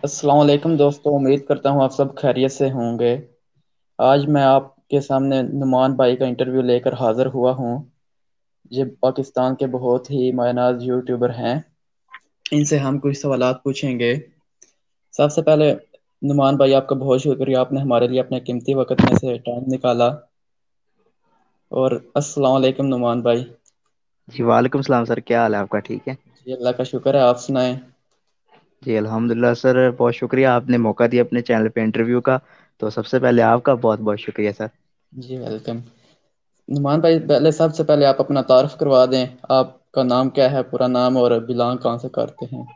अस्सलाम वालेकुम दोस्तों, उम्मीद करता हूँ आप सब खैरियत से होंगे। आज मैं आपके सामने नुमान भाई का इंटरव्यू लेकर हाजिर हुआ हूँ। ये पाकिस्तान के बहुत ही मायनाज यूट्यूबर हैं। इनसे हम कुछ सवालात पूछेंगे। सबसे पहले नुमान भाई, आपका बहुत शुक्रिया, आपने हमारे लिए अपने कीमती वक्त में से टाइम निकाला। और अस्सलाम वालेकुम नुमान भाई। जी वालेकुम सलाम सर, क्या हाल है आपका? ठीक है। जी अल्लाह का शुक्र है, आप सुनाएं। जी अल्हम्दुलिल्लाह सर, बहुत शुक्रिया आपने मौका दिया अपने चैनल पे इंटरव्यू का। तो सबसे पहले आपका बहुत बहुत शुक्रिया सर। जी वेलकम। नुमान भाई, सबसे पहले आप अपना तारुफ करवा दें। आपका नाम क्या है, पूरा नाम, और बिलोंग कहाँ से करते हैं?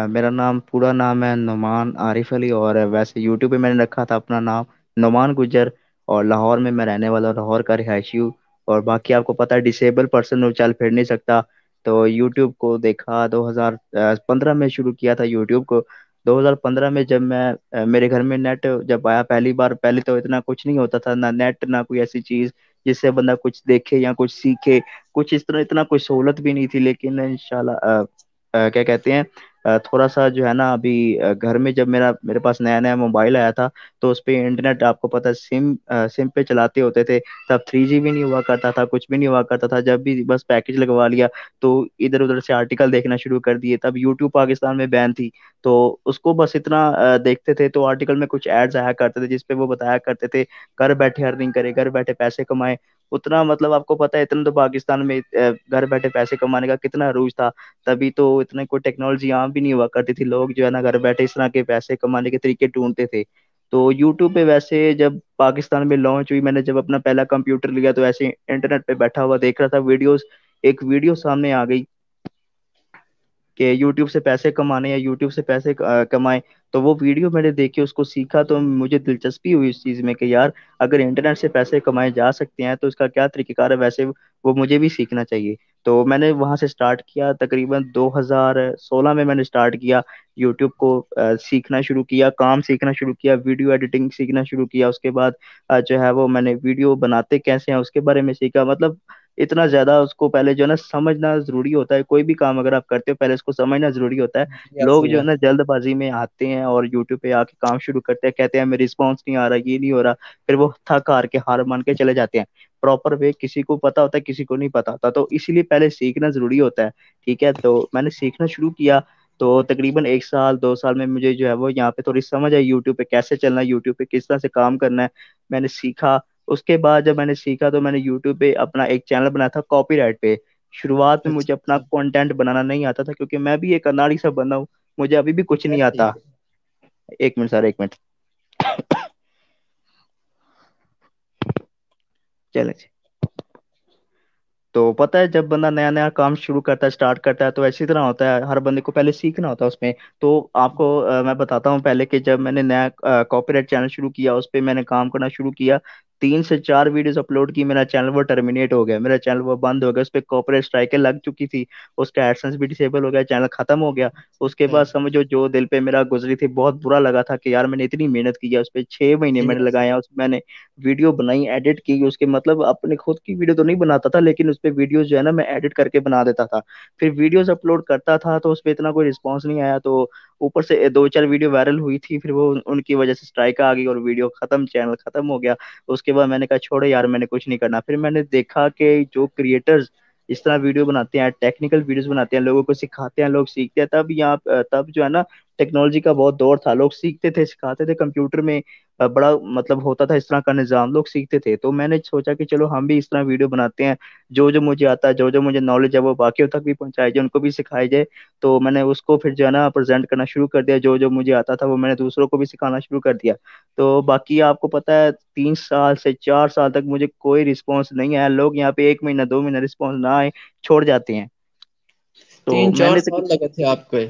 मेरा नाम, पूरा नाम है नुमान आरिफ अली, और वैसे यूट्यूब पे मैंने रखा था अपना नाम नुमान गुजर। और लाहौर में मैं रहने वाला हूँ, लाहौर का रिहायशी हूँ। और बाकी आपको पता है, डिसेबल पर्सन हूँ, चल फिर नहीं सकता। तो यूट्यूब को देखा 2015 में शुरू किया था यूट्यूब को। 2015 में जब मैं मेरे घर में नेट जब आया पहली बार, पहले तो इतना कुछ नहीं होता था, ना नेट ना कोई ऐसी चीज़ जिससे बंदा कुछ देखे या कुछ सीखे। कुछ इस तरह इतना कोई सहूलत भी नहीं थी, लेकिन इंशाल्लाह क्या कहते हैं, थोड़ा सा जो है ना, अभी घर में जब मेरे पास नया नया मोबाइल आया था, तो उस पे इंटरनेट आपको पता है, सिम पे चलाते होते थे। तब 3G भी नहीं हुआ करता था, कुछ भी नहीं हुआ करता था। जब भी बस पैकेज लगवा लिया तो इधर उधर से आर्टिकल देखना शुरू कर दिए। तब यूट्यूब पाकिस्तान में बैन थी, तो उसको बस इतना देखते थे। तो आर्टिकल में कुछ एड्स आया करते थे जिसपे वो बताया करते थे, घर बैठे अर्निंग करे, घर बैठे पैसे कमाए। उतना मतलब आपको पता है, इतना तो पाकिस्तान में घर बैठे पैसे कमाने का कितना रूज था। तभी तो इतने कोई टेक्नोलॉजी आम भी नहीं हुआ करती थी, लोग जो है ना घर बैठे इस तरह के पैसे कमाने के तरीके ढूंढते थे। तो यूट्यूब पे वैसे जब पाकिस्तान में लॉन्च हुई, मैंने जब अपना पहला कंप्यूटर लिया तो ऐसे इंटरनेट पे बैठा हुआ देख रहा था वीडियोस। एक वीडियो सामने आ गई कि यूट्यूब से पैसे कमाने या यूट्यूब से पैसे कमाएं। तो वो वीडियो मैंने देखी, उसको सीखा, तो मुझे दिलचस्पी हुई इस चीज़ में कि यार, अगर इंटरनेट से पैसे कमाए जा सकते हैं तो इसका क्या तरीकेकार है, वैसे वो मुझे भी सीखना चाहिए। तो मैंने वहां से स्टार्ट किया, तकरीबन 2016 में मैंने स्टार्ट किया यूट्यूब को सीखना शुरू किया, काम सीखना शुरू किया, वीडियो एडिटिंग सीखना शुरू किया। उसके बाद जो है वो मैंने वीडियो बनाते कैसे हैं उसके बारे में सीखा। मतलब इतना ज्यादा उसको पहले जो है ना समझना जरूरी होता है। कोई भी काम अगर आप करते हो, पहले उसको समझना जरूरी होता है। जी लोग सही जो है है। ना जल्दबाजी में आते हैं और यूट्यूब पे आके काम शुरू करते हैं, कहते हैं हमें रिस्पॉन्स नहीं आ रहा, ये नहीं हो रहा। फिर वो थक हार के हार मान के चले जाते हैं। प्रॉपर वे किसी को पता होता है, किसी को नहीं पता होता, तो इसीलिए पहले सीखना जरूरी होता है। ठीक है, तो मैंने सीखना शुरू किया। तो तकरीबन 1 साल 2 साल में मुझे जो है वो यहाँ पे थोड़ी समझ आई, यूट्यूब पे कैसे चलना है, यूट्यूब पे किस तरह से काम करना है। मैंने सीखा। उसके बाद जब मैंने सीखा तो मैंने यूट्यूब पे अपना एक चैनल बनाया था कॉपीराइट पे। शुरुआत में मुझे अपना अच्छा। कंटेंट बनाना नहीं आता था, क्योंकि मैं भी एक अनाड़ी सा बंदा हूँ। मुझे अभी भी कुछ नहीं ठीक आता। है। एक मिनट सर, एक मिनट। चले। तो पता है, जब बंदा नया नया काम शुरू करता है, स्टार्ट करता है, तो ऐसी तरह होता है, हर बंदे को पहले सीखना होता है उसमें। तो आपको मैं बताता हूँ पहले कि जब मैंने नया कॉपीराइट चैनल शुरू किया, उस पे मैंने काम करना शुरू किया। 3 से 4 वीडियोस अपलोड की, मेरा चैनल वो टर्मिनेट हो गया, मेरा चैनल वो बंद हो गया, उस पे कॉपीराइट स्ट्राइकें लग चुकी थी। उसका एडसेंस भी डिसेबल हो गया, चैनल खत्म हो गया। उसके अच्छा। बाद समझो जो दिल पे मेरा गुजरी थी, बहुत बुरा लगा था कि यार मैंने इतनी मेहनत की है उस पे, 6 महीने जी मैंने सही लगाया है। उसमें, मैंने वीडियो बनाई, एडिट की उसके, मतलब अपने खुद की वीडियो तो नहीं बनाता था, लेकिन उस पे वीडियोस जो है ना मैं एडिट करके बना देता था। फिर वीडियोस अपलोड करता था तो उस पे इतना कोई रिस्पांस नहीं आया। तो ऊपर से 2 4 वीडियो वायरल हुई थी, फिर वो उनकी वजह से स्ट्राइक आ गई और वीडियो खत्म, चैनल खत्म हो गया। उसके बाद मैंने कहा छोड़ो यार, मैंने कुछ नहीं करना। फिर मैंने देखा कि जो क्रिएटर्स इस तरह वीडियो बनाते हैं, टेक्निकल वीडियोस बनाते हैं, लोगों को सिखाते हैं, लोग सीखते हैं, तब जो है ना टेक्नोलॉजी का बहुत दौर था, लोग सीखते थे, सिखाते थे कंप्यूटर में। बड़ा मतलब होता था इस तरह का निज़ाम, लोग सीखते थे। तो मैंने सोचा कि चलो हम भी इस तरह वीडियो बनाते हैं, जो जो मुझे आता है, जो जो मुझे नॉलेज है, वो बाकियों तक भी पहुंचाई जाए, उनको भी सिखाई जाए। तो मैंने उसको फिर जो है ना प्रेजेंट करना शुरू कर दिया, जो जो मुझे आता था वो मैंने दूसरों को भी सिखाना शुरू कर दिया। तो बाकी आपको पता है, 3 साल से 4 साल तक मुझे कोई रिस्पॉन्स नहीं आया। लोग यहाँ पे 1 महीना 2 महीना रिस्पॉन्स ना आए, छोड़ जाते हैं। तो 3 4 मैंने साल लगे थे आपको?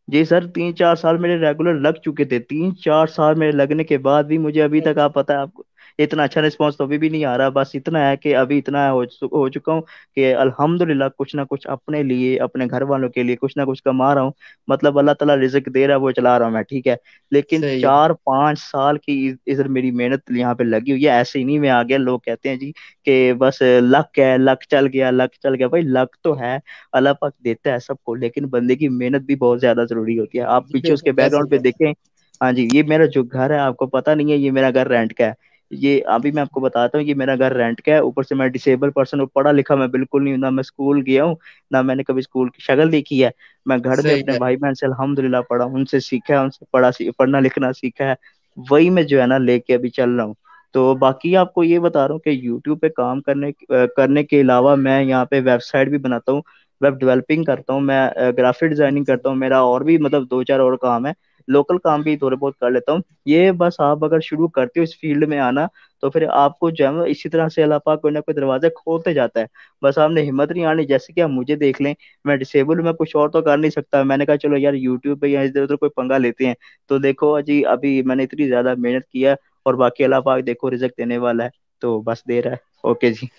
जी सर, 3 4 साल मेरे रेगुलर लग चुके थे। 3 4 साल मेरे लगने के बाद भी मुझे अभी तक, आप पता है आपको, इतना अच्छा रिस्पॉन्स तो अभी भी नहीं आ रहा। बस इतना है कि अभी इतना हो चुका हूँ कि अल्हम्दुलिल्लाह कुछ ना कुछ अपने लिए, अपने घर वालों के लिए कुछ ना कुछ कमा रहा हूँ। मतलब अल्लाह ताला रिज़्क दे रहा है, वो चला रहा हूँ मैं, ठीक है। लेकिन सही है। 4-5 साल की इधर मेरी मेहनत यहाँ पे लगी हुई है, ऐसे ही नहीं मैं आ गया। लोग कहते हैं जी कि बस लक है, लक चल गया, लक चल गया। भाई लक तो है, अल्लाह पाक देता है सबको, लेकिन बंदे की मेहनत भी बहुत ज्यादा जरूरी होती है। आप जी पीछे उसके बिल्कुल ऐसे बैकग्राउंड ही पे है। देखें। हाँ जी, ये मेरा जो घर है आपको पता नहीं है, ये मेरा घर रेंट का है। ये अभी मैं आपको बताता हूँ, ये मेरा घर रेंट का है। ऊपर से मैं डिसेबल पर्सन हूँ, पढ़ा लिखा मैं बिल्कुल नहीं हूँ, ना मैं स्कूल गया हूँ, ना मैंने कभी स्कूल की शक्ल देखी है। मैं घर में सही अपने है। भाई बहन से अल्हम्दुलिल्लाह पढ़ा हूँ, उनसे सीखा है, उनसे पढ़ना लिखना सीखा है। वही मैं जो है ना लेके अभी चल रहा हूँ। तो बाकी आपको ये बता रहा हूँ कि यूट्यूब पे काम करने के अलावा मैं यहाँ पे वेबसाइट भी बनाता हूँ, वेब डेवलपिंग करता हूँ, मैं ग्राफिक डिजाइनिंग अच्छा। करता हूँ। मेरा और भी मतलब दो चार और काम है, लोकल काम भी थोड़े बहुत कर लेता हूँ। ये बस आप अगर शुरू करते हो इस फील्ड में आना, तो फिर आपको जो है ना इसी तरह से अल्लाह पाक कोई ना कोई दरवाजा खोलते जाता है। बस आपने हिम्मत नहीं आनी। जैसे कि आप मुझे देख लें, मैं डिसेबल हूं, मैं कुछ और तो कर नहीं सकता। मैंने कहा चलो यार यूट्यूब पे या इधर उधर कोई पंगा लेते हैं। तो देखो अजी, अभी मैंने इतनी ज्यादा मेहनत किया, और बाकी अल्लाह पाक देखो रिजल्ट देने वाला है, तो बस दे रहा है। ओके जी।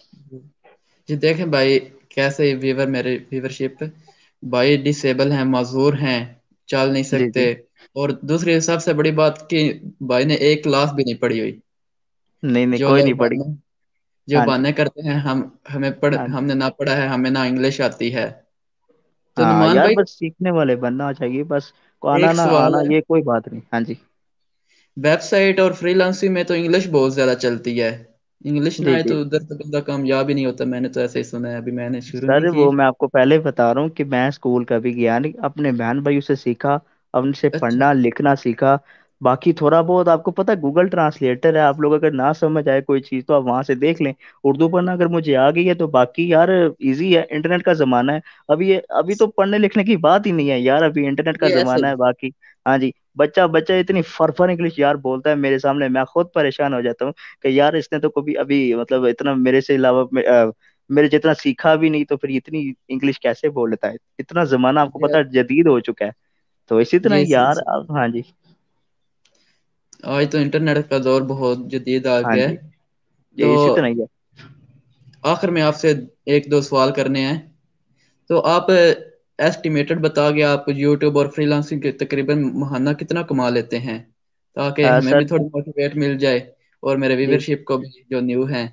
जी देखें भाई, कैसे व्यूवर मेरे व्यूवरशिप भाई डिसेबल हैं, माजूर हैं, चल नहीं जी सकते। जी। और दूसरी सबसे बड़ी बात कि भाई ने एक क्लास भी नहीं पढ़ी हुई। नहीं नहीं, जो कोई नहीं लोग पड़ी। बहाने जो हाँ जी। बहाने करते हैं, हाँ जी। हमने ना पढ़ा है, हमें ना इंग्लिश आती है। तो हाँ नुमान यार, भाई, बस सीखने वाले बनना चाहिए बस। को आना एक ना सवाल आना है। ये कोई बात नहीं। हाँ जी। वेबसाइट और फ्रीलांसिंग में तो इंग्लिश बहुत ज्यादा चलती है। इंग्लिश ना जी आए जी। तो उधर तो बंदा कामयाब ही नहीं होता। मैंने तो ऐसे ही सुना है, अभी मैंने शुरू नहीं सर की। वो मैं आपको पहले बता रहा हूँ कि मैं स्कूल कभी गया नहीं, अपने बहन भाइयों से सीखा, अब उनसे अच्छा। पढ़ना लिखना सीखा। बाकी थोड़ा बहुत आपको पता है, गूगल ट्रांसलेटर है, आप लोग अगर ना समझ आए कोई चीज़ तो आप वहां से देख लें। उर्दू पढ़ना अगर मुझे आ गई है तो बाकी यार इजी है, इंटरनेट का जमाना है। अभी तो पढ़ने लिखने की बात ही नहीं है यार, अभी इंटरनेट का ये ऐसे जमाना ही। है बाकी। हाँ जी। बच्चा बच्चा इतनी फरफर इंग्लिश यार बोलता है मेरे सामने, मैं खुद परेशान हो जाता हूँ कि यार इसने तो कभी अभी मतलब इतना मेरे से अलावा मेरे जितना सीखा भी नहीं, तो फिर इतनी इंग्लिश कैसे बोल लेता है। इतना जमाना आपको ये पता है जदीद हो चुका है। तो इसी तरह ये सही यार सही। हाँ जी। आज तो इंटरनेट का दौर बहुत जदीद आ हाँ गया है। जी, तो ये इसी तरह ही है। आखिर में आपसे एक दो सवाल करने हैं। तो आप एस्टिमेटेड बता गया, आप यूट्यूब और फ्रीलांसिंग के तकरीबन महाना कितना कमा लेते हैं, ताकि हमें सर भी थोड़ी जी। मोटिवेट मिल जाए और मेरे जी व्यूवरशिप को भी जो न्यू है।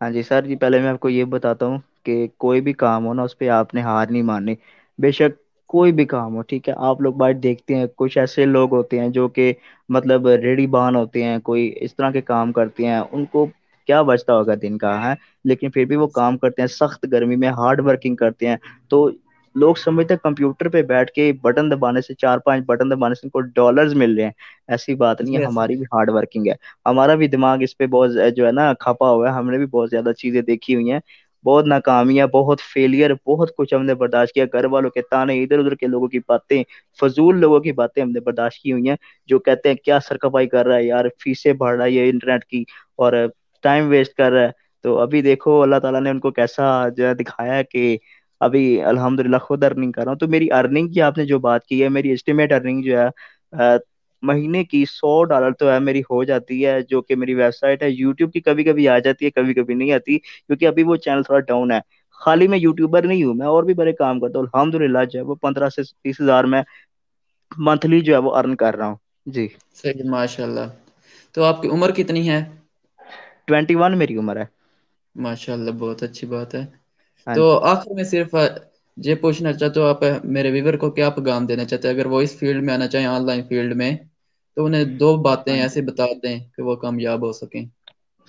हाँ जी सर जी, पहले मैं आपको ये बताता हूँ कि कोई भी काम हो ना, उस पे आपने हार नहीं माननी। बेशक कोई भी काम हो, ठीक है। आप लोग बाहर देखते हैं कुछ ऐसे लोग होते हैं जो कि मतलब रेडी बान होते हैं, कोई इस तरह के काम करते हैं, उनको क्या बचता होगा दिन का है, लेकिन फिर भी वो काम करते हैं, सख्त गर्मी में हार्ड वर्किंग करते हैं। तो लोग समझते हैं कंप्यूटर पे बैठ के बटन दबाने से, 4-5 बटन दबाने से उनको डॉलर्स मिल रहे हैं। ऐसी बात नहीं है, जी ऐसे हमारी ही। भी हार्ड वर्किंग है। हमारा भी दिमाग इस पे बहुत जो है ना खपा हुआ है, हमने भी बहुत ज्यादा चीजें देखी हुई हैं, बहुत नाकामियां, बहुत फेलियर, बहुत कुछ हमने बर्दाश्त किया। घर वालों के ताने, इधर उधर के लोगों की बातें, फजूल लोगों की बातें हमने बर्दाश्त की हुई हैं, जो कहते हैं क्या सरखपाई कर रहा है यार, फीसें भर रहा है ये इंटरनेट की, और टाइम वेस्ट कर रहा है। तो अभी देखो अल्लाह ताला ने उनको कैसा जो है दिखाया है कि अभी अल्हम्दुलिल्लाह खुद अर्निंग कर रहा हूँ। तो मेरी अर्निंग की आपने जो बात की है, मेरी एस्टिमेट अर्निंग जो है महीने की $100 तो है मेरी, हो जाती है। जो कि मेरी वेबसाइट है यूट्यूब की, कभी कभी आ जाती है, कभी कभी नहीं आती, क्योंकि अभी वो चैनल थोड़ा डाउन है। खाली मैं यूट्यूबर नहीं हूँ, मैं और भी बड़े काम करता हूँ। अल्हम्दुलिल्लाह जो है वो 15 से 30 हजार में मंथली जो है वो अर्न कर रहा हूँ। जी। सही माशाल्लाह। तो आपकी उम्र कितनी है? 21 मेरी उम्र है। माशाल्लाह, बहुत अच्छी बात है। हाँ तो जी। आखिर में सिर्फ ये पूछना चाहते हो, आप मेरे व्यूवर को क्या पैगाम देना चाहते हैं, अगर वो इस फील्ड में आना चाहें, ऑनलाइन फील्ड में, तो उन्हें दो बातें हाँ जी ऐसे बता दें कि वो कामयाब हो सकें।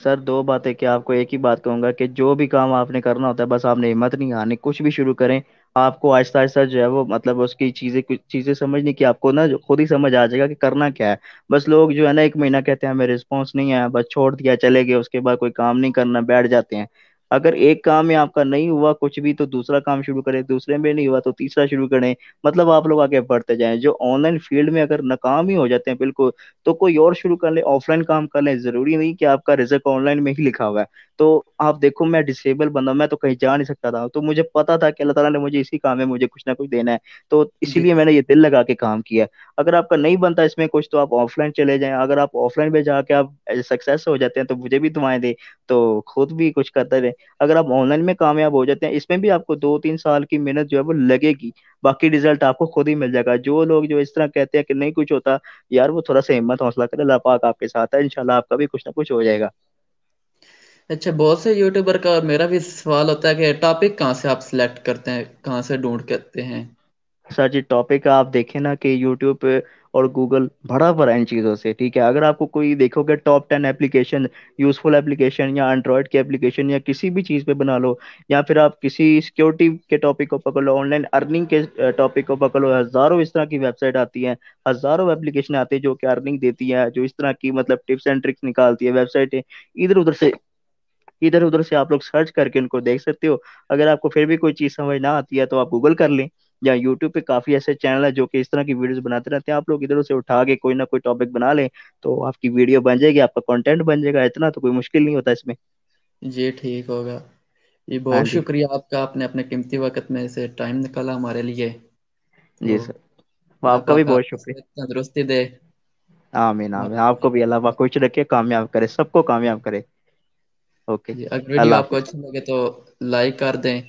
सर, दो बातें क्या, आपको एक ही बात कहूंगा कि जो भी काम आपने करना होता है, बस आपने हिम्मत नहीं हारनी, कुछ भी शुरू करें। आपको आहिस्ता आहिस्ता जो है वो मतलब उसकी चीजें, कुछ चीजें समझने की आपको ना जो खुद ही समझ आ जाएगा कि करना क्या है। बस लोग जो है ना 1 महीना कहते हैं हमें रिस्पॉन्स नहीं है, बस छोड़ दिया चले गए, उसके बाद कोई काम नहीं करना बैठ जाते हैं। अगर एक काम में आपका नहीं हुआ कुछ भी तो दूसरा काम शुरू करें, दूसरे में नहीं हुआ तो तीसरा शुरू करें। मतलब आप लोग आगे बढ़ते जाएं। जो ऑनलाइन फील्ड में अगर नाकाम ही हो जाते हैं बिल्कुल, तो कोई और शुरू कर ले, ऑफलाइन काम कर ले। जरूरी नहीं कि आपका रिजल्ट ऑनलाइन में ही लिखा हुआ है। तो आप देखो, मैं डिसेबल बंदा, मैं तो कहीं जा नहीं सकता था, तो मुझे पता था कि अल्लाह ताला ने मुझे इसी काम में मुझे कुछ ना कुछ देना है। तो जी इसीलिए मैंने ये दिल लगा के काम किया। अगर आपका नहीं बनता इसमें कुछ तो आप ऑफलाइन चले जाएं। अगर आप ऑफलाइन में जाके आप सक्सेस हो जाते हैं तो मुझे भी दुआएं दें, तो खुद भी कुछ करते रहे। अगर आप ऑनलाइन में कामयाब हो जाते हैं, इसमें भी आपको 2-3 साल की मेहनत जो है वो लगेगी। बाकी रिजल्ट आपको खुद ही मिल जाएगा। जो लोग जो इस तरह कहते हैं कि नहीं कुछ होता, यार वो थोड़ा सा हिम्मत हौसला करे, अल्लाह पाक आपके साथ है, इंशाल्लाह आपका भी कुछ ना कुछ हो जाएगा। अच्छा, बहुत से यूट्यूबर का, और मेरा भी सवाल होता है कि टॉपिक कहाँ से आप सिलेक्ट करते हैं, कहाँ से ढूंढ करते हैं? सर जी, टॉपिक आप देखें ना कि यूट्यूब पे और गूगल भरा पड़ा है इन चीज़ों से। ठीक है, अगर आपको कोई देखोगे टॉप 10 एप्लीकेशन, यूजफुल एप्लीकेशन, या एंड्रॉयड की एप्लीकेशन, या किसी भी चीज़ पे बना लो, या फिर आप किसी सिक्योरिटी के टॉपिक को पकड़ लो, ऑनलाइन अर्निंग के टॉपिक को पकड़ लो, हज़ारों इस तरह की वेबसाइट आती हैं, हज़ारों एप्लीकेशन आती है जो कि अर्निंग देती है, जो इस तरह की मतलब टिप्स एंड ट्रिक्स निकालती है, वेबसाइट इधर उधर से, इधर उधर से आप लोग सर्च करके उनको देख सकते हो। अगर आपको फिर भी कोई चीज़ समझ ना आती है तो आप गूगल कर लें, या यूट्यूब पे काफी ऐसे चैनल है जो कि इस तरह की वीडियोस बनाते रहते हैं। आप लोग इधर से उठा के कोई ना कोई टॉपिक बना लें, तो आपकी वीडियो बन जाएगी, आपका कंटेंट बन जाएगा। इतना तो कोई मुश्किल नहीं होता इसमें। ये ठीक होगा। ये हाँ बहुत जी। शुक्रिया आपका, आपने अपने कीमती वक्त में से टाइम निकाला हमारे लिए। जी तो सर। अल्लाह आपका भी पाक बहुत आपको शुक्रिया। सेहत तंदुरुस्ती दे। आमीन आमीन, हमारे आपको भी अल्लाह पाक खुश रखे, कामयाब करे, सबको कामयाब करे। ओके। जी, अगर वीडियो अल्लाह आपको हाफिज। अच्छी लगे तो लाइक कर दें,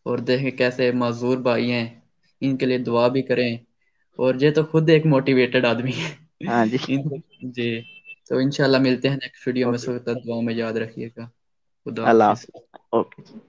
और देखें कैसे माजूर भाई हैं, इनके लिए दुआ भी करें। और ये तो खुद एक मोटिवेटेड आदमी है। हाँ जी। जी, तो इंशाल्लाह मिलते हैं नेक्स्ट वीडियो में। ओके। सो तक दुआ में याद रखिएगा। खुदा अल्लाह हाफिज। हाफिज। ओके।